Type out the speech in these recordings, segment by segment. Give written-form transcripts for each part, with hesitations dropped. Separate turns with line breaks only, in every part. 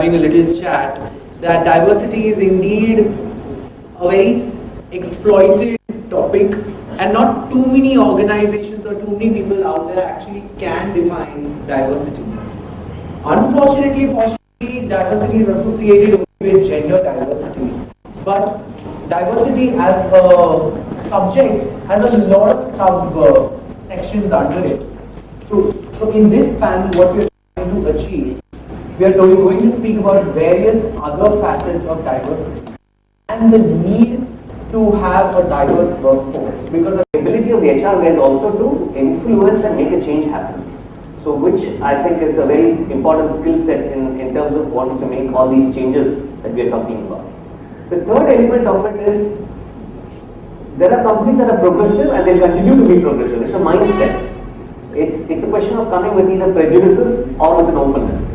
having a little chat, that diversity is indeed a very exploited topic, and not too many organizations or too many people out there actually can define diversity. Unfortunately, fortunately, diversity is associated only with gender diversity, but diversity as a subject has a lot of sub-sections under it. So in this panel, what we are trying to achieve, we are going to speak about various other facets of diversity and the need to have a diverse workforce, because
the ability of the HR guys also to influence and make a change happen. So which I think is a very important skill set in terms of wanting to make all these changes that we are talking about. The third element of it is, there are companies that are progressive and they continue to be progressive. It's a mindset. It's a question of coming with either prejudices or with an openness.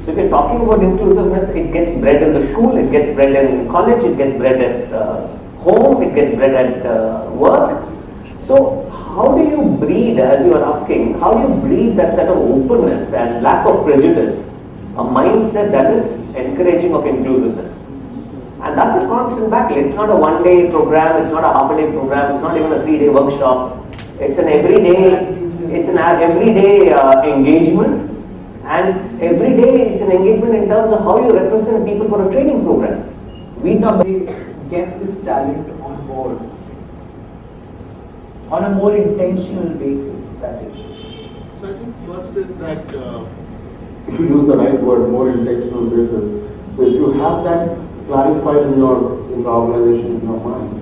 So if you're talking about inclusiveness, it gets bred in the school, it gets bred in college, it gets bred at home, it gets bred at work. So how do you breed, as you are asking, how do you breed that set of openness and lack of prejudice, a mindset that is encouraging of inclusiveness? And that's a constant battle. It's not a one-day program, it's not a half-a-day program, it's not even a 3-day workshop. It's an everyday engagement, and every day it's an engagement in terms of how you represent people for a training program.
We normally get this talent on board on a more intentional basis, that is.
So I think first is that if you use the right word, more intentional basis. So if you have that clarified in the organization, in your mind,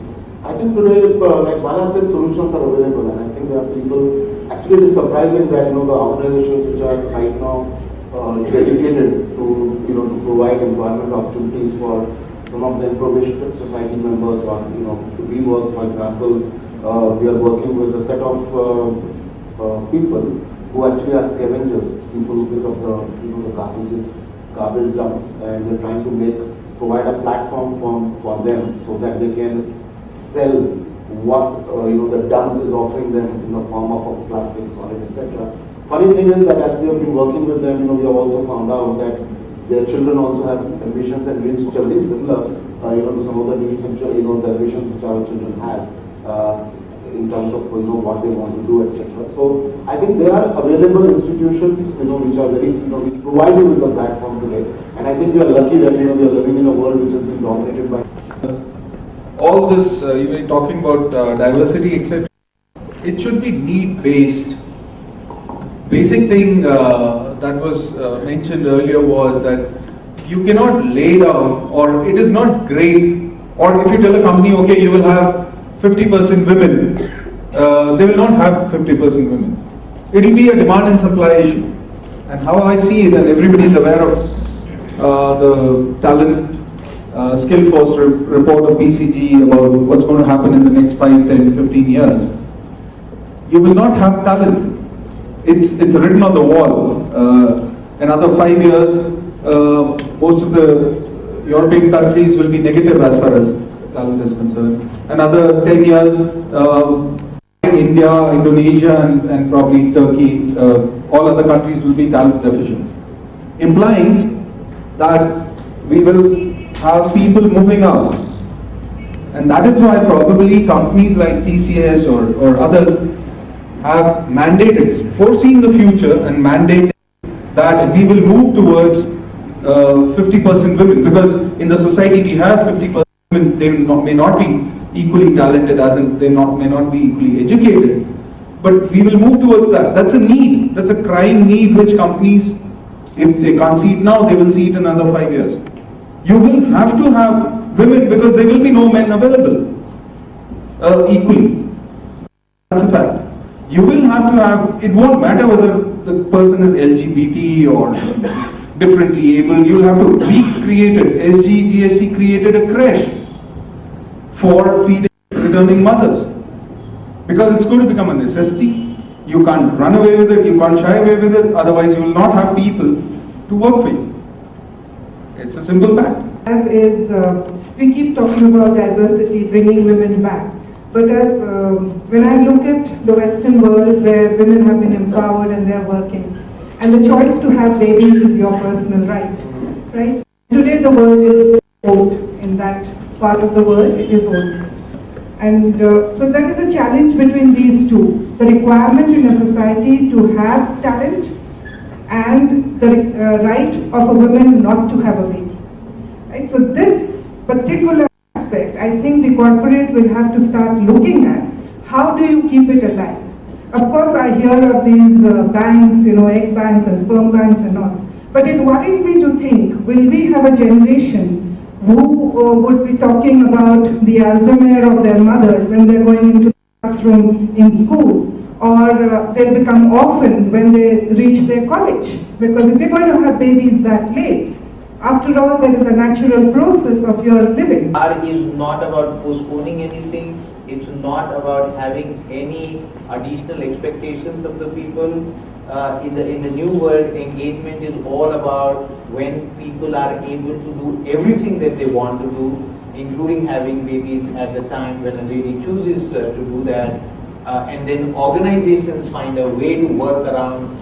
I think today, like Bala says, solutions are available, and I think there are people. Actually, it is surprising that the organizations which are right now dedicated to provide employment opportunities for some of the impoverished society members, or we work, for example, we are working with a set of people who actually are scavengers, people who pick up the garbage dumps, and they're trying to provide a platform for them so that they can sell what the dump is offering them in the form of a plastic, solid, etc. Funny thing is that as we have been working with them, we have also found out that their children also have ambitions and dreams which are very similar, to some of the dreams and the ambitions which our children have in terms of what they want to do, etc. So I think there are available institutions which are very which provide you with the platform today, and I think we are lucky that we are living in a world which has been dominated by.
All this, you were talking about diversity, etc. It should be need-based. Basic thing that was mentioned earlier was that you cannot lay down, or it is not great, or if you tell a company, okay, you will have 50% women, they will not have 50% women. It will be a demand and supply issue. And how I see it, and everybody is aware of the talent skill force report of BCG about what's going to happen in the next 5, 10, 15 years. You will not have talent. It's written on the wall. Another 5 years, most of the European countries will be negative as far as talent is concerned. Another 10 years, India, Indonesia, and probably Turkey, all other countries will be talent deficient. Implying that we will have people moving out, and that is why probably companies like TCS or others have mandated, foreseen the future and mandated that we will move towards 50% women, because in the society we have 50% women. They may not be equally talented, as in they may not be equally educated, but we will move towards that. That's a need, that's a crying need which companies, if they can't see it now, they will see it in another 5 years. You will have to have women because there will be no men available equally. That's a fact. You will have to have, it won't matter whether the person is LGBT or differently able, you'll have to recreate it. SGGSC created a creche for feeding returning mothers, because it's going to become a necessity. You can't run away with it, you can't shy away with it, otherwise you will not have people to work for you. It's a simple fact.
We keep talking about diversity, bringing women back. But when I look at the Western world where women have been empowered and they're working, and the choice to have babies is your personal right, right? Today the world is old. In that part of the world, it is old. And so there is a challenge between these two. The requirement in a society to have talent and the right of a woman not to have a baby. Right? So this particular aspect, I think the corporate will have to start looking at. How do you keep it alive? Of course, I hear of these banks, egg banks and sperm banks and all. But it worries me to think, will we have a generation who would be talking about the Alzheimer of their mother when they're going into the classroom in school, or they'll become orphaned when they reach their college? Because if you're going to have babies that late, after all, there is a natural process of your living.
Art is not about postponing anything. It's not about having any additional expectations of the people. In the new world, engagement is all about when people are able to do everything that they want to do, including having babies at the time when a lady chooses to do that. And then organizations find a way to work around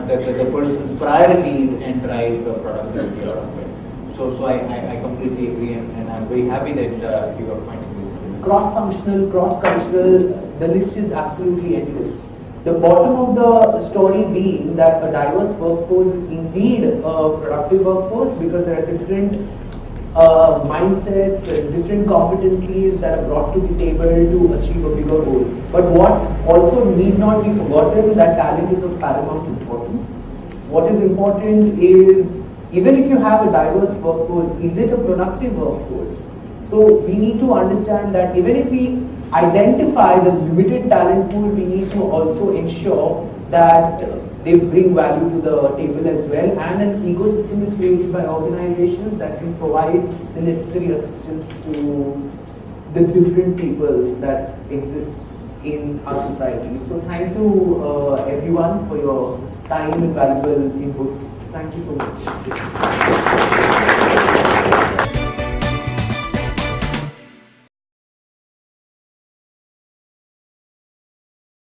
the person's priorities and drive the productivity out of it. So I completely agree, and I'm very happy that you are finding this.
Cross-functional, cross-cultural, the list is absolutely endless. The bottom of the story being that a diverse workforce is indeed a productive workforce because there are different mindsets, different competencies that are brought to the table to achieve a bigger goal. But what also need not be forgotten, that talent is of paramount importance. What is important is, even if you have a diverse workforce, is it a productive workforce? So we need to understand that even if we identify the limited talent pool, we need to also ensure that they bring value to the table as well, and an ecosystem is created by organizations that can provide the necessary assistance to the different people that exist in our society. So thank you everyone for your time and valuable inputs. Thank you so much.